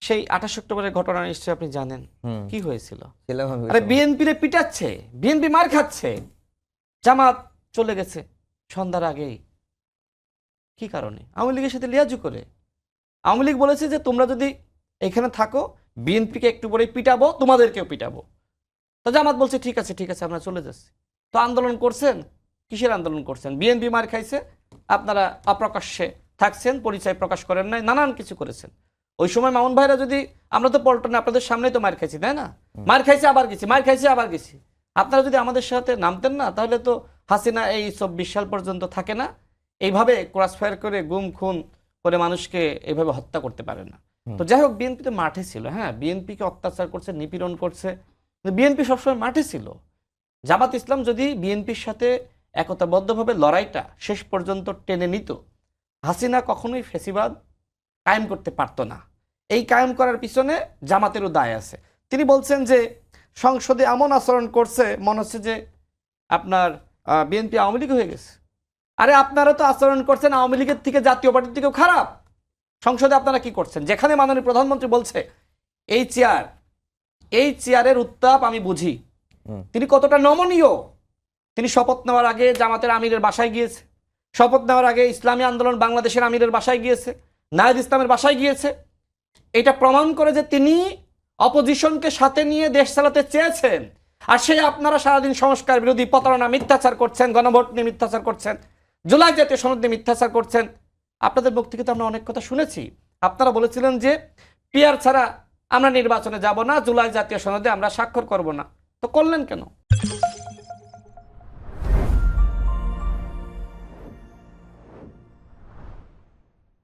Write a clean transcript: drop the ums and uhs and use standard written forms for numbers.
সেই 28 অক্টোবরের ঘটনা নিশ্চয়ই আপনি জানেন কি হয়েছিল। ছিলাম আমি ওই আরে সময়। বিএনপি রে পিটাচ্ছে, বিএনপি মার খাচ্ছে, জামাত চলে গেছে সন্ধ্যার আগেই। কি কারণে? আওয়ামী লীগের সাথে লিয়াজু করে। আওয়ামী লীগ বলেছে যে তোমরা যদি এখানে থাকো বিএনপিকে একটু পরে পিটাবো, তোমাদেরকেও পিটাবো। তো জামাত বলছে ঠিক আছে ঠিক আছে আমরা চলে যাচ্ছি। তো আন্দোলন করছেন, কিসের আন্দোলন করছেন? বিএনপি মার খাইছে, আপনারা অপ্রকাশ্যে থাকছেন, পরিচয় প্রকাশ করেন নাই, নানান কিছু করেছেন। ওই সময় মামুন ভাইরা যদি, আমরা তো পল্টনে আপনাদের সামনেই তো মার খাইছি তাই না, মার খাইছে আবার গেছি, মার খাইছে আবার গেছি। আপনারা যদি আমাদের সাথে নামতেন না তাহলে তো হাসিনা এই 24 সাল পর্যন্ত থাকে না, এইভাবে ক্রসফায়ার করে গুম খুন করে মানুষকে এইভাবে হত্যা করতে পারে না। তো যাই হোক, বিএনপি তো মাঠে ছিল, হ্যাঁ বিএনপিকে অত্যাচার করছে, নিপীড়ন করছে, বিএনপি সবসময় মাঠে ছিল। জামাত ইসলাম যদি বিএনপির সাথে একতাবদ্ধভাবে লড়াইটা শেষ পর্যন্ত টেনে নিত, হাসিনা কখনোই ফেসিবাদ কায়েম করতে পারতো না। এই কায়েম করার পিছনে জামাতেরও দায় আছে। তিনি বলছেন যে সংসদে এমন আচরণ করছে মনে হচ্ছে যে আপনার বিএনপি আওয়ামী লীগ হয়ে গেছে। আরে আপনারা তো আচরণ করছেন আওয়ামী লীগের থেকে, জাতীয় পার্টির থেকেও খারাপ। সংসদে আপনারা কি করছেন? যেখানে মাননীয় প্রধানমন্ত্রী বলছে এই চেয়ারের উত্তাপ আমি বুঝি, তিনি কতটা নমনীয়। তিনি শপথ নেওয়ার আগে জামাতের আমিরের বাসায় গিয়েছে, শপথ নেওয়ার আগে ইসলামী আন্দোলন বাংলাদেশের আমিরের বাসায় গিয়েছে, নায়েদ ইসলামের বাসায় গিয়েছে। এটা প্রমাণ করে যে তিনি অপোজিশনকে সাথে নিয়ে দেশ চালাতে চেয়েছেন। আর সে আপনারা সারাদিন সংস্কার বিরোধী, প্রতারণা, মিথ্যাচার করছেন, গণভোট নিয়ে মিথ্যাচার করছেন, জুলাই জাতীয় সনদ নিয়ে মিথ্যাচার করছেন। আপনাদের মুখ থেকে তো আমরা অনেক কথা শুনেছি। আপনারা বলেছিলেন যে পিআর ছাড়া আমরা নির্বাচনে যাব না, জুলাই জাতীয় সনদে আমরা স্বাক্ষর করব না। তো করলেন কেন?